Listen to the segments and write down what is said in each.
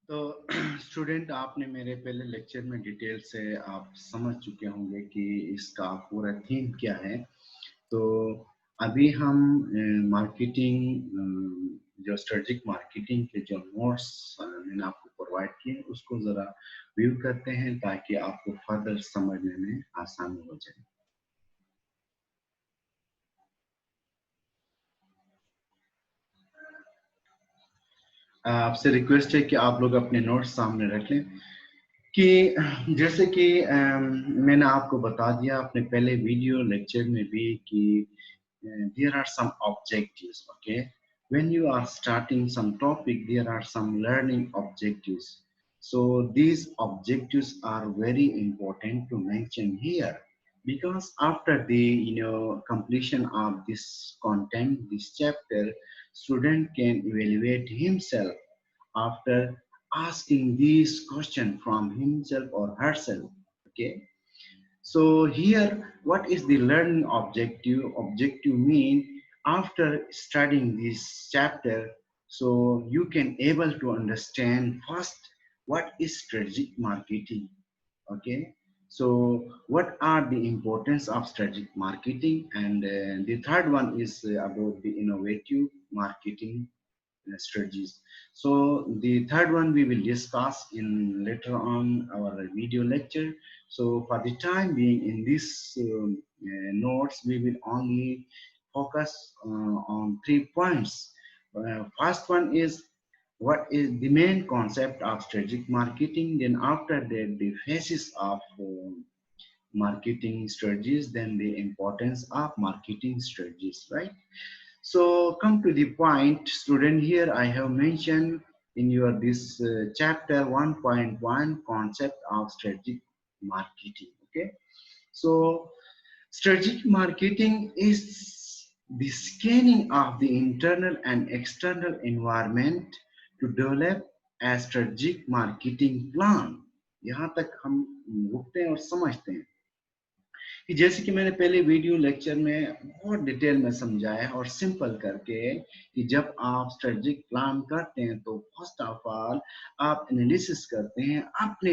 तो स्टूडेंट आपने मेरे पहले लेक्चर में डिटेल से आप समझ चुके होंगे कि इसका पूरा थीम क्या है। तो अभी हम मार्केटिंग जो स्ट्रेटेजिक मार्केटिंग के जो नोट्स मैंने आपको प्रोवाइड किए उसको ज़रा व्यू करते हैं ताकि आपको फर्दर समझने में आसानी हो जाए। आपसे रिक्वेस्ट है कि आप लोग अपने नोट्स सामने रख लें कि जैसे कि मैंने आपको बता दिया अपने पहले वीडियो लेक्चर में भी कि there are some objectives. Okay, when you are starting some topic there are some learning objectives, so these objectives are very important to mention here because after the completion of this content, this chapter, student can evaluate himself after asking these question from himself or herself. Okay, so here, what is the learning objective? Objective mean after studying this chapter, so you can able to understand first what is strategic marketing. Okay, so what are the importance of strategic marketing, and the third one is about the innovative marketing strategies. So the third one we will discuss in later on our video lecture. So for the time being in this notes, we will only focus on 3 points. First one is what is the main concept of strategic marketing. Then after that, the phases of marketing strategies. Then the importance of marketing strategies, right? So come to the point, student. Here I have mentioned in your this chapter 1.1 concept of strategic marketing. Okay, so strategic marketing is the scanning of the internal and external environment to develop a strategic marketing plan. यहाँ तक हम रुकते हैं और समझते हैं कि जैसे कि मैंने पहले वीडियो लेक्चर में बहुत डिटेल में समझाया और सिंपल करके कि जब आप स्ट्रेटेजिक प्लान करते हैं तो फर्स्ट ऑफ ऑल आप एनालिसिस करते हैं अपने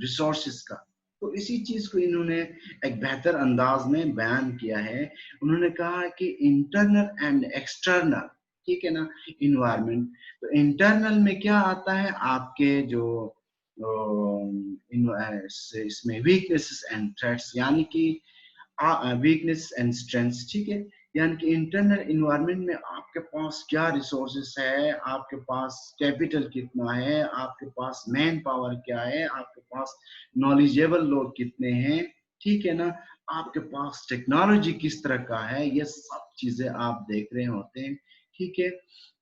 रिसोर्सेज का। तो इसी चीज को इन्होंने एक बेहतर अंदाज में बयान किया है। उन्होंने कहा कि इंटरनल एंड एक्सटर्नल, ठीक है ना, इन्वायरमेंट। तो इंटरनल में क्या आता है, आपके जो इसमें वीकनेसेस एंड थ्रेट्स, यानी कि वीकनेस एंड स्ट्रेंथ्स, ठीक है। यानी कि इंटरनल इन्वायरमेंट में आपके पास क्या रिसोर्सेस है, आपके पास कैपिटल कितना है, आपके पास मैन पावर क्या है, आपके पास नॉलेजेबल लोग कितने हैं, ठीक है ना, आपके पास टेक्नोलॉजी किस तरह का है, ये सब चीजें आप देख रहे होते हैं, ठीक है।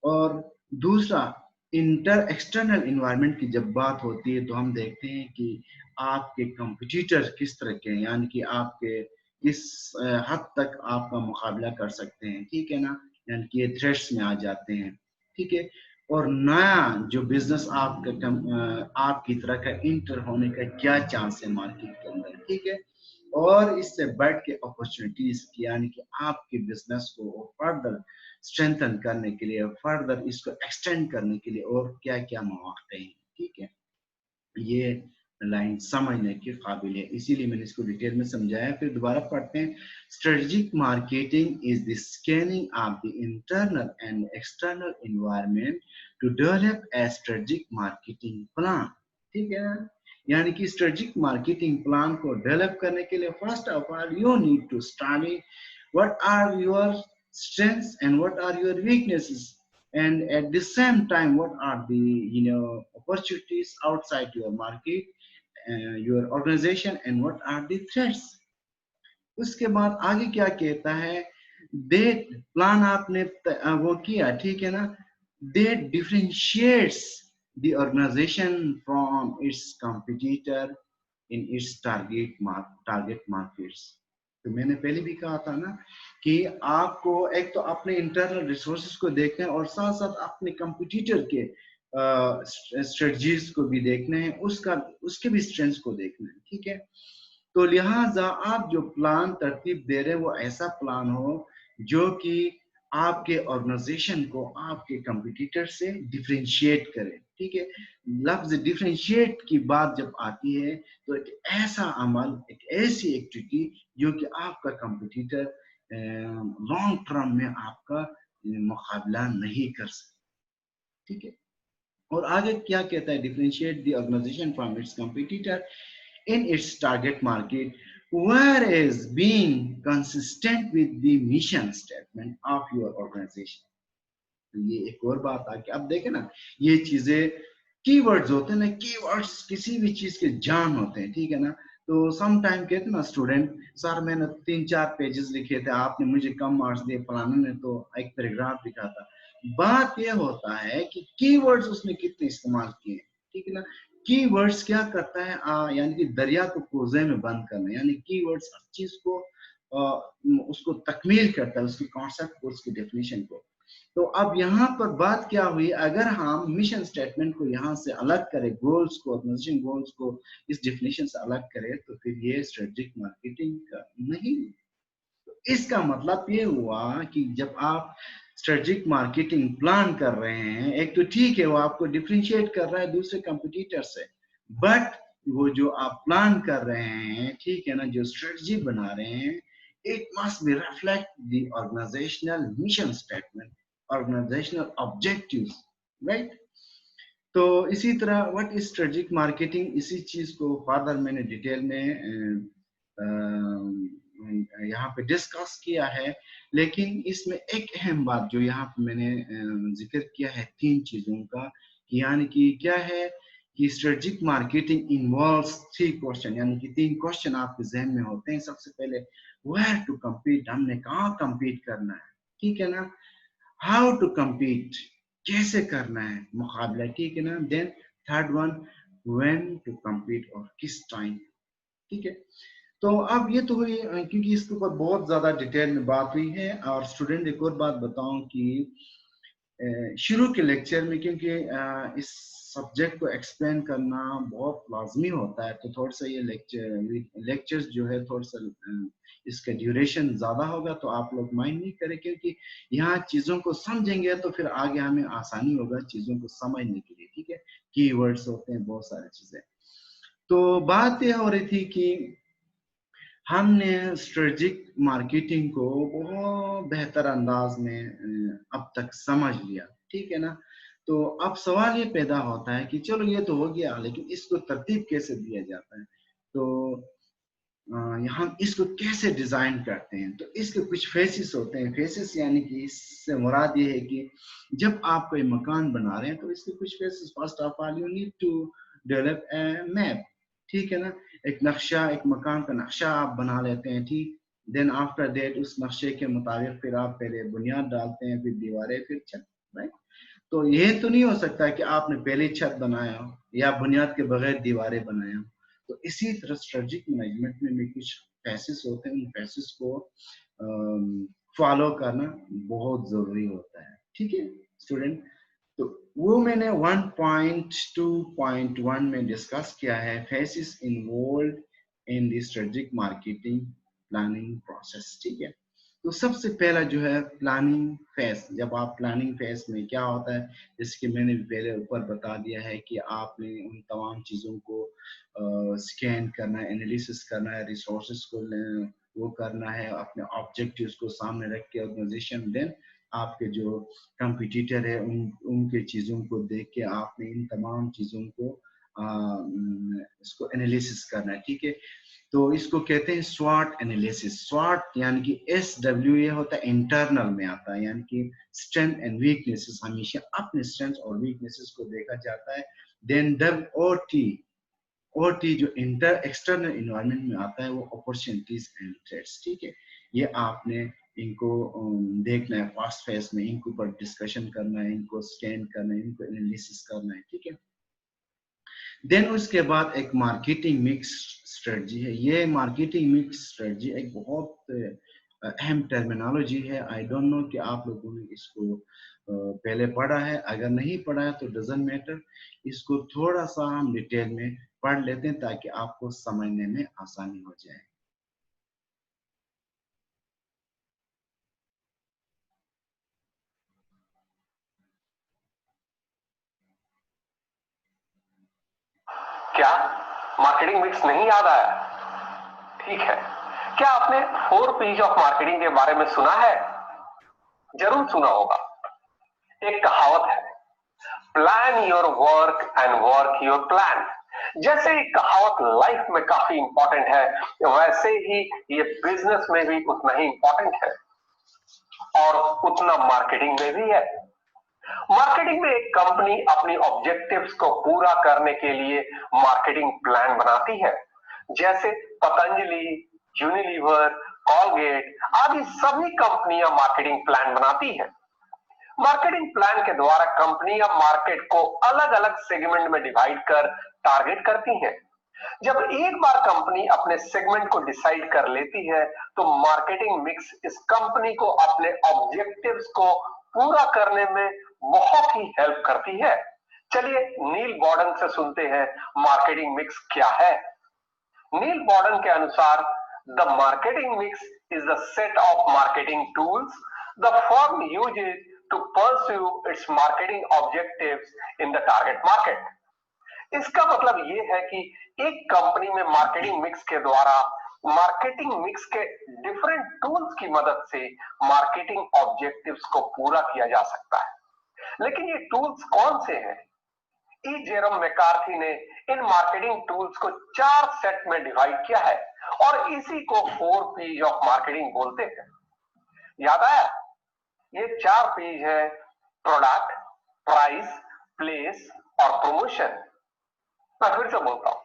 और दूसरा, इंटर एक्सटर्नल इन्वायरमेंट की जब बात होती है तो हम देखते हैं कि आपके कंपटीटर किस तरह के हैं, यानी कि आपके किस हद तक आपका मुकाबला कर सकते हैं, ठीक है ना, यानी कि ये थ्रेट्स में आ जाते हैं, ठीक है। और नया जो बिजनेस आपकी तरह का इंटर होने का क्या चांस है मार्केट के अंदर, ठीक है। और इससे बढ़ के अपॉर्चुनिटीज की, यानी कि आपके बिजनेस को फर्दर स्ट्रेंथन करने के लिए, फर्दर इसको एक्सटेंड करने के लिए और क्या क्या मौके हैं, ठीक है। ये लाइन समझने के काबिल है, इसीलिए मैंने इसको डिटेल में समझाया। फिर दोबारा पढ़ते हैं। Strategic marketing is the scanning of the internal and external environment to develop a strategic marketing plan, ठीक है। यानी कि स्ट्रेटेजिक मार्केटिंग प्लान को डेवलप करने के लिए first of all you need to study what are your strengths and what are your weaknesses, and at the same time what are the opportunities outside your market, your organization, and what are the threats। उसके बाद आगे क्या कहता है, दे plan आपने वो किया, ठीक है ना, दे differentiates the organization from its competitor in its target markets। तो मैंने पहले भी कहा था ना कि आपको एक तो अपने इंटरनल रिसोर्सेज को देखना है और साथ साथ अपने कंपटीटर के स्ट्रेटजीज को भी देखना है, उसके भी स्ट्रेंथ्स को देखना है, ठीक है। तो लिहाजा आप जो प्लान तरतीब दे रहे हैं वो ऐसा प्लान हो जो कि आपके ऑर्गेनाइजेशन को आपके कंपटीटर से डिफरेंशिएट करे, ठीक है। लफ्ज डिफरेंशिएट की बात जब आती है तो एक ऐसा अमल, एक ऐसी एक्टिविटी जो कि आपका कंपटीटर लॉन्ग टर्म में आपका मुकाबला नहीं कर सकता, ठीक है। और आगे क्या कहता है, differentiate the organisation from its competitor in its target market, whereas being consistent with the mission statement of your organization। तो ये एक और बात आ कि अब देखें ना, ये चीजें कीवर्ड्स होते हैं ना, कीवर्ड्स किसी भी चीज के जान होते हैं, ठीक है ना। तो सम टाइम कहते हैं ना स्टूडेंट, सर मैंने 3-4 पेजेस लिखे थे, आपने मुझे कम मार्क्स दिए, फलाने ने तो एक पैराग्राफ लिखा था। बात ये होता है कि कीवर्ड्स उसने कितने इस्तेमाल किए, ठीक है ना। कीवर्ड्स क्या करता है, यानी कि दरिया को कोजे में बंद करना, यानी कीवर्ड्स हर चीज को उसको तकमील करता है, उसकी कॉन्सेप्ट को, उसकी डेफिनेशन को। तो अब यहाँ पर बात क्या हुई, अगर हम मिशन स्टेटमेंट को यहाँ से अलग करें, गोल्स को, ऑर्गेनाइजेशन गोल्स को इस डेफिनेशन से अलग करें, तो फिर ये स्ट्रेटेजिक मार्केटिंग का नहीं। तो इसका मतलब ये हुआ कि जब आप स्ट्रेटेजिक मार्केटिंग प्लान कर रहे हैं, एक तो ठीक है वो आपको डिफरेंशिएट कर रहा है दूसरे कंपटीटर से, बट वो जो आप प्लान कर रहे हैं, ठीक है ना, जो स्ट्रेटजी बना रहे हैं, it must be reflect the organizational mission statement, organizational objectives, right। तो इसी तरह व्हाट इज स्ट्रेटेजिक मार्केटिंग, इसी चीज को फर्दर मैंने डिटेल में यहाँ पे डिस्कस किया है, लेकिन इसमें एक अहम बात जो यहाँ पे मैंने जिक्र किया है 3 चीजों का, यानी कि क्या है कि स्ट्रेटेजिक मार्केटिंग इन्वॉल्व्स 3 क्वेश्चन, यानी कि 3 क्वेश्चन आपके जहन में होते हैं। सबसे पहले वेयर टू compete, हमने कहाँ compete करना है, ठीक है ना। हाउ टू compete, कैसे करना है मुकाबला, ठीक है ना। Then third one, when to compete, और किस टाइम, ठीक है। तो अब ये तो हुई, क्योंकि इसके ऊपर बहुत ज्यादा डिटेल में बात हुई है। और स्टूडेंट एक और बात बताऊं कि शुरू के लेक्चर में, क्योंकि इस सब्जेक्ट को एक्सप्लेन करना बहुत लाजमी होता है, तो थोड़ा सा ये लेक्चर्स जो है थोड़ा सा इसका ड्यूरेशन ज्यादा होगा, तो आप लोग माइंड नहीं करें, क्योंकि यहाँ चीजों को समझेंगे तो फिर आगे हमें आसानी होगा चीजों को समझने के लिए, ठीक है। कीवर्ड्स होते हैं, बहुत सारी चीजें। तो बात यह हो रही थी कि हमने स्ट्रेटेजिक मार्केटिंग को बहुत बेहतर अंदाज में अब तक समझ लिया, ठीक है ना। तो अब सवाल ये पैदा होता है कि चलो ये तो हो गया, लेकिन इसको तरतीब कैसे दिया जाता है, तो यहाँ इसको कैसे डिजाइन करते हैं। तो इसके कुछ फेसिस होते हैं। फेसिस यानी कि इससे मुराद ये है कि जब आप कोई मकान बना रहे हैं तो इसके कुछ phases, first of all you need to develop a map, ठीक है ना। एक नक्शा, एक मकान का नक्शा आप बना लेते हैं, ठीक। देन आफ्टर दैट उस नक्शे के मुताबिक फिर आप पहले बुनियाद डालते हैं, फिर दीवारें, फिर छत, राइट। तो ये तो नहीं हो सकता कि आपने पहले छत बनाया हो या बुनियाद के बगैर दीवारें बनाया हो। तो इसी तरह स्ट्रेटेजिक मैनेजमेंट में भी कुछ फैसेस होते हैं, उन फैसेस को फॉलो करना बहुत जरूरी होता है, ठीक है स्टूडेंट। तो वो मैंने 1.2.1 में डिस्कस किया है, phases involve in the strategic marketing planning process, ठीक है। तो सबसे पहला जो है प्लानिंग फेज। जब आप प्लानिंग फेज में क्या होता है, जैसे कि मैंने पहले ऊपर बता दिया है कि आपने उन तमाम चीज़ों को स्कैन करना है, एनालिसिस करना है, रिसोर्सेज को वो करना है, अपने ऑब्जेक्टिव्स को सामने रख के ऑर्गेनाइजेशन, देन आपके जो कंपटीटर है उनके चीज़ों को देख के आपने इन तमाम चीज़ों को इसको एनालिसिस करना है, ठीक है। तो इसको कहते हैं स्वॉट एनालिसिस। स्वॉट यानी कि SWA होता है, इंटरनल में आता है, यानी कि स्ट्रेंथ एंड वीकनेसेस, हमेशा अपने स्ट्रेंथ और वीकनेसेस को देखा जाता है। देन OT जो इंटर एक्सटर्नल इन्वायरमेंट में आता है, वो अपॉर्चुनिटीज एंड थ्रेट्स, ठीक है। ये आपने इनको देखना है फर्स्ट फेज में, इनको ऊपर डिस्कशन करना है, इनको स्कैन करना है, इनको एनालिसिस करना है, ठीक है। देन उसके बाद एक मार्केटिंग मिक्स स्ट्रेटजी है। ये मार्केटिंग मिक्स स्ट्रेटजी एक बहुत अहम टर्मिनोलॉजी है। आई डोंट नो कि आप लोगों ने इसको पहले पढ़ा है, अगर नहीं पढ़ा है तो डजंट मैटर, इसको थोड़ा सा हम डिटेल में पढ़ लेते हैं ताकि आपको समझने में आसानी हो जाए। क्या मार्केटिंग मिक्स नहीं याद आया? ठीक है, क्या आपने 4 P's ऑफ मार्केटिंग के बारे में सुना है? जरूर सुना होगा। एक कहावत है, plan your work and work your plan. जैसे एक कहावत लाइफ में काफी इंपॉर्टेंट है, वैसे ही ये बिजनेस में भी उतना ही इंपॉर्टेंट है और उतना मार्केटिंग में भी है। मार्केटिंग में एक कंपनी अपनी ऑब्जेक्टिव्स को पूरा करने के लिए मार्केटिंग प्लान बनाती है। जैसे पतंजलि, यूनिलीवर, कॉलगेट आदि सभी कंपनियां मार्केटिंग प्लान बनाती है। मार्केटिंग प्लान के द्वारा कंपनियां मार्केट को अलग अलग सेगमेंट में डिवाइड कर टारगेट करती हैं। जब एक बार कंपनी अपने सेगमेंट को डिसाइड कर लेती है तो मार्केटिंग मिक्स इस कंपनी को अपने ऑब्जेक्टिव्स को पूरा करने में बहुत ही हेल्प करती है। चलिए नील बॉर्डन से सुनते हैं मार्केटिंग मिक्स क्या है। नील बॉर्डन के अनुसार the marketing mix is the set of marketing tools the firm uses to pursue its marketing objectives in the target market. इसका मतलब ये है कि एक कंपनी में मार्केटिंग मिक्स के द्वारा मार्केटिंग मिक्स के डिफरेंट टूल्स की मदद से मार्केटिंग ऑब्जेक्टिव्स को पूरा किया जा सकता है। लेकिन ये टूल्स कौन से हैं? ई जेरोम मैकार्थी ने इन मार्केटिंग टूल्स को 4 सेट में डिवाइड किया है और इसी को 4 P's ऑफ मार्केटिंग बोलते हैं। याद आया? ये 4 P's है, प्रोडक्ट, प्राइस, प्लेस और प्रमोशन। मैं फिर से बोलता हूं,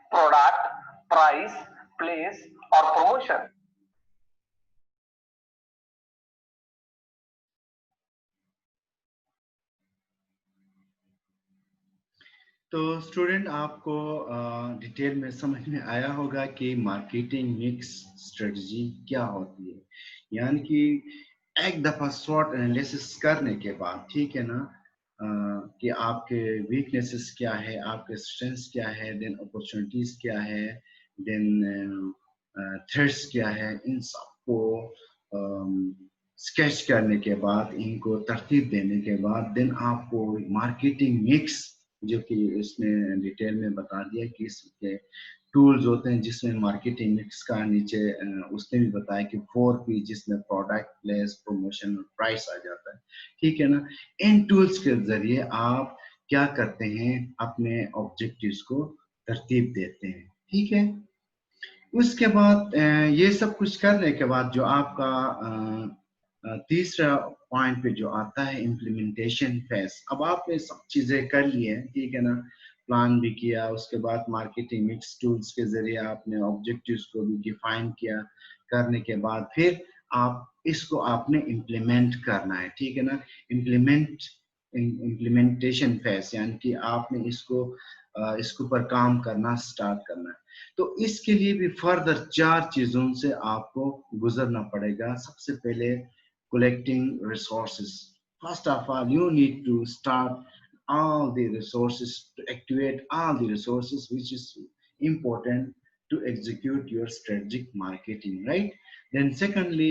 प्रोडक्ट, प्राइस, प्लेस और प्रमोशन। तो स्टूडेंट आपको डिटेल में समझ में आया होगा कि मार्केटिंग मिक्स स्ट्रेटजी क्या होती है। यानी कि एक दफ़ा स्वॉट एनालिसिस करने के बाद, ठीक है ना, कि आपके वीकनेसेस क्या है, आपके स्ट्रेंथ्स क्या है, देन अपॉर्चुनिटीज क्या है, देन थ्रेट्स क्या है, इन सबको स्केच करने के बाद, इनको तरतीब देने के बाद, देन आपको मार्केटिंग मिक्स, जो कि इसमें डिटेल में बता दिया कि इसके टूल्स होते हैं, जिसमें मार्केटिंग मिक्स का नीचे उसने भी बताया कि 4P, जिसमें प्रोडक्ट, प्लेस, प्रमोशन और प्राइस आ जाता है। ठीक है ना। इन टूल्स के जरिए आप क्या करते हैं, अपने ऑब्जेक्टिव्स को तरतीब देते हैं। ठीक है। उसके बाद ये सब कुछ करने के बाद जो आपका तीसरा पॉइंट पे जो आता है, इम्प्लीमेंटेशन फेज। अब आपने सब चीजें कर ली है, ठीक है ना, प्लान भी किया, उसके बाद मार्केटिंग मिक्स टूल्स के जरिए आपने ऑब्जेक्टिव्स को भी डिफाइन किया, करने के बाद फिर आप इसको आपने इम्प्लीमेंट करना है। ठीक है ना। इम्प्लीमेंटेशन फेज, यानी कि आपने इसके ऊपर काम करना स्टार्ट करना है। तो इसके लिए भी फर्दर 4 चीजों से आपको गुजरना पड़ेगा। सबसे पहले collecting resources. First of all, you need to start all the resources, to activate all the resources which is important to execute your strategic marketing, right? Then secondly,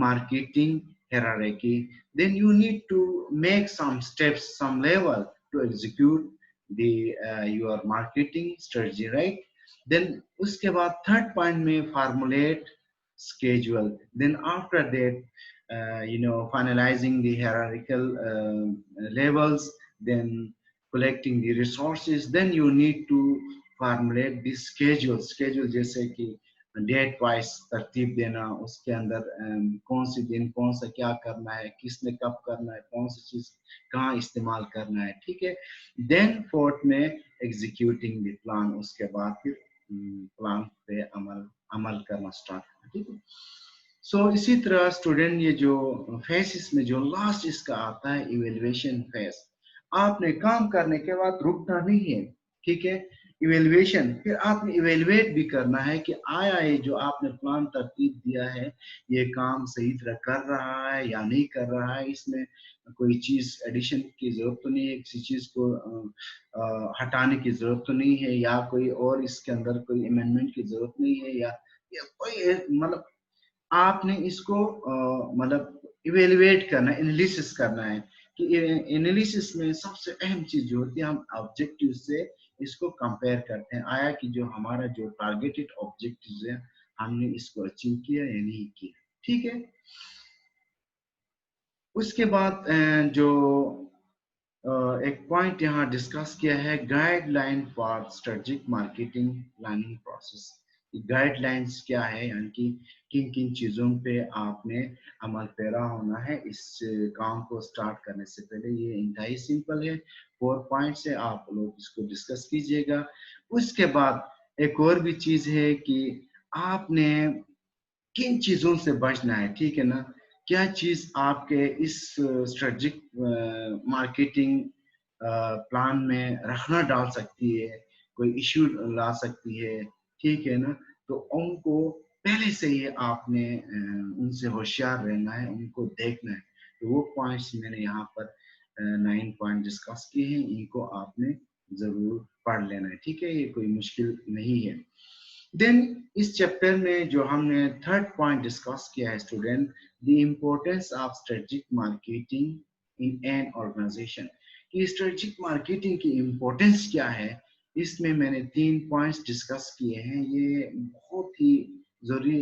marketing hierarchy. Then you need to make some steps, some level to execute the your marketing strategy, right? Then uske baad third point mein formulate schedule. Then after that, finalizing the hierarchical levels, then collecting the resources, then you need to formulate the schedule जैसे कि date wise तरतीब देना, उसके अंदर कौन सी दिन कौन सा क्या करना है, किसने कब करना है, कौन सी चीज कहाँ इस्तेमाल करना है। ठीक है। देन फोर्थ में एग्जीक्यूटिंग द प्लान, उसके बाद फिर प्लान पे अमल करना स्टार्ट करना। ठीक है। सो इसी तरह स्टूडेंट, ये जो फेस में जो लास्ट इसका आता है, इवेल्युएशन फेस। आपने काम करने के बाद रुकना नहीं है। ठीक है। इवेल्युएशन, फिर आपने इवेल्युएट भी करना है कि आया ये जो आपने प्लान तरतीब दिया है, ये काम सही तरह कर रहा है या नहीं कर रहा है, इसमें कोई चीज एडिशन की जरूरत तो नहीं है, किसी चीज को हटाने की जरूरत तो नहीं है, या कोई और इसके अंदर कोई अमेंडमेंट की जरूरत नहीं है, या कोई मतलब आपने इसको मतलब इवेल्युएट करना है, एनालिसिस करना है। कि एनालिसिस में सबसे अहम चीज जो होती है, हम ऑब्जेक्टिव से इसको कंपेयर करते हैं, आया कि जो हमारा जो टारगेटेड ऑब्जेक्टिव है हमने इसको अचीव किया या नहीं किया। ठीक है, उसके बाद जो एक पॉइंट यहाँ डिस्कस किया है, guideline for strategic marketing planning process. Guidelines क्या है, यानी कि किन किन चीज़ों पे आपने अमल पैरा होना है इस काम को स्टार्ट करने से पहले। ये इंतहाई सिंपल है, 4 पॉइंट्स है, आप लोग इसको डिस्कस कीजिएगा। उसके बाद एक और भी चीज़ है कि आपने किन चीज़ों से बचना है, ठीक है ना, क्या चीज़ आपके इस स्ट्रेटजिक मार्केटिंग प्लान में रखना डाल सकती है, कोई इश्यू ला सकती है, ठीक है ना, तो उनको पहले से ही आपने उनसे होशियार रहना है, उनको देखना है। तो वो पॉइंट्स मैंने यहाँ पर 9 पॉइंट डिस्कस किए हैं, इनको आपने जरूर पढ़ लेना है, ठीक है, ये कोई मुश्किल नहीं है। देन इस चैप्टर में जो हमने थर्ड पॉइंट डिस्कस किया है student, the importance of strategic marketing in an organisation, कि स्ट्रेटेजिक मार्केटिंग की इम्पोर्टेंस क्या है, इसमें मैंने 3 पॉइंट्स डिस्कस किए हैं। ये बहुत ही जरूरी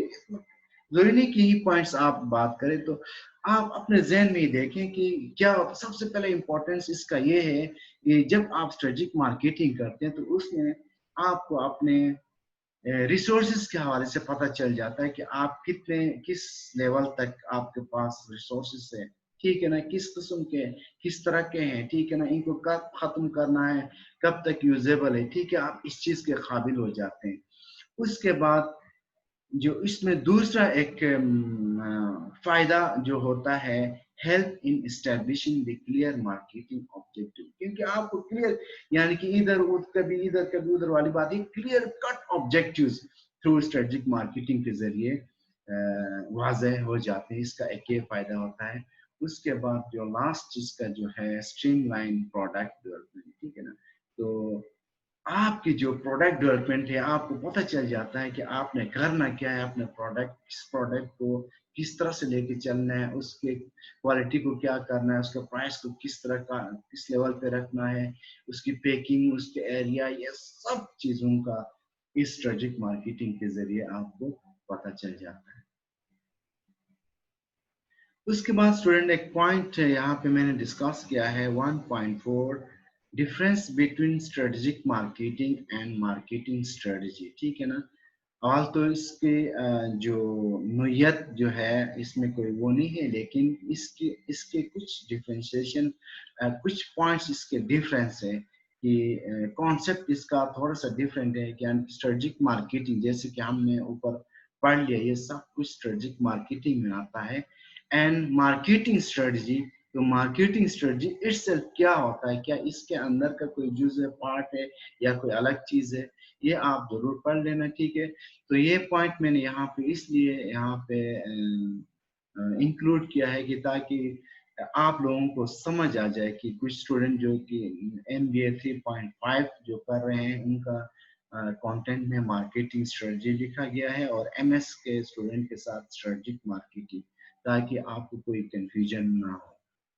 जरूरी नहीं कि ये पॉइंट्स आप बात करें, तो आप अपने जहन में ही देखें कि क्या सबसे पहले इम्पोर्टेंस इसका ये है कि जब आप स्ट्रेटेजिक मार्केटिंग करते हैं तो उसमें आपको अपने रिसोर्सेज के हवाले से पता चल जाता है कि आप कितने किस लेवल तक आपके पास रिसोर्सेज है, ठीक है ना, किस किस्म के किस तरह के हैं, ठीक है ना, इनको कब खत्म करना है, कब तक यूजेबल है, ठीक है, आप इस चीज के काबिल हो जाते हैं। उसके बाद जो इसमें दूसरा एक फायदा जो होता है, help in establishing the clear marketing objective, क्योंकि आपको क्लियर, यानी कि कभी उधर वाली बात है, clear cut objectives through strategic marketing के जरिए वाज़ेह हो जाते हैं, इसका एक ये फायदा होता है। उसके बाद जो लास्ट इसका जो है स्ट्रीमलाइन प्रोडक्ट डेवलपमेंट, ठीक है ना, तो आपकी जो प्रोडक्ट डेवलपमेंट है आपको पता चल जाता है कि आपने करना क्या है, अपने प्रोडक्ट को किस तरह से लेके चलना है, उसके क्वालिटी को क्या करना है, उसके प्राइस को किस तरह का किस लेवल पे रखना है, उसकी पैकिंग, उसके एरिया, ये सब चीजों का इस स्ट्रेटेजिक मार्केटिंग के जरिए आपको पता चल जाता है। उसके बाद स्टूडेंट एक पॉइंट यहाँ पे मैंने डिस्कस किया है 1.4, difference between strategic marketing and marketing strategy, ठीक है ना। ऑल तो इसके जो नोयत जो है इसमें कोई वो नहीं है, लेकिन इसके इसके कुछ डिफरेंशिएशन, कुछ पॉइंट्स इसके डिफरेंस है कि कॉन्सेप्ट इसका थोड़ा सा डिफरेंट है। कि स्ट्रेटेजिक मार्केटिंग जैसे कि हमने ऊपर पढ़ लिया, ये सब कुछ स्ट्रेटेजिक मार्केटिंग में आता है। एंड मार्केटिंग स्ट्रेटजी, तो मार्केटिंग स्ट्रेटजी इटसेल्फ क्या होता है, क्या इसके अंदर का कोई जुज़ पार्ट है या कोई अलग चीज है, ये आप जरूर पढ़ लेना, ठीक है। तो ये पॉइंट मैंने यहाँ पे इसलिए यहाँ पे इंक्लूड किया है कि ताकि आप लोगों को समझ आ जाए कि कुछ स्टूडेंट जो कि MBA 3.5 जो कर रहे हैं उनका कंटेंट में मार्केटिंग स्ट्रेटजी लिखा गया है, और MS के स्टूडेंट के साथ स्ट्रेटजिक मार्केटिंग, ताकि आपको कोई कंफ्यूजन ना हो,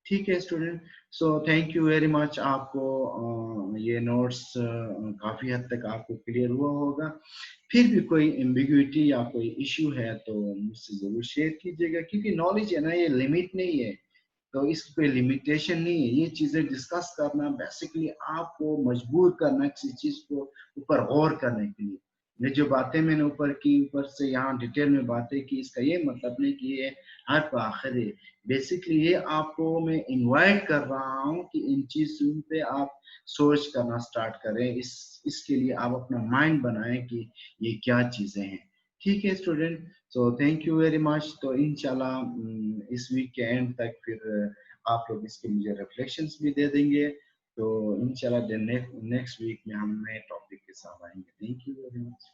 ठीक है student. So thank you very much. आपको ये नोट्स काफ़ी हद तक आपको क्लियर हुआ होगा। फिर भी कोई एम्बिग्युइटी या कोई इश्यू है तो मुझसे ज़रूर शेयर कीजिएगा, क्योंकि नॉलेज है ना, ये लिमिट नहीं है, तो इसकी कोई लिमिटेशन नहीं है। ये चीज़ें डिस्कस करना बेसिकली आपको मजबूर करना किसी चीज़ को ऊपर गौर करने के लिए। ये जो बातें मैंने ऊपर की, ऊपर से यहाँ डिटेल में बातें की, इसका ये मतलब नहीं कि ये हर पे आखिर है। बेसिकली ये आपको मैं इनवाइट कर रहा हूँ कि इन चीज़ों पे आप सोच करना स्टार्ट करें, इसके लिए आप अपना माइंड बनाएं कि ये क्या चीज़ें हैं, ठीक है student. So thank you very much. तो इंशाल्लाह इस वीक के एंड तक फिर आप लोग इसके मुझे रिफ्लेक्शंस भी दे देंगे। तो इंशाल्लाह नेक्स्ट वीक में हम नए टॉपिक के साथ आएंगे। Thank you very much.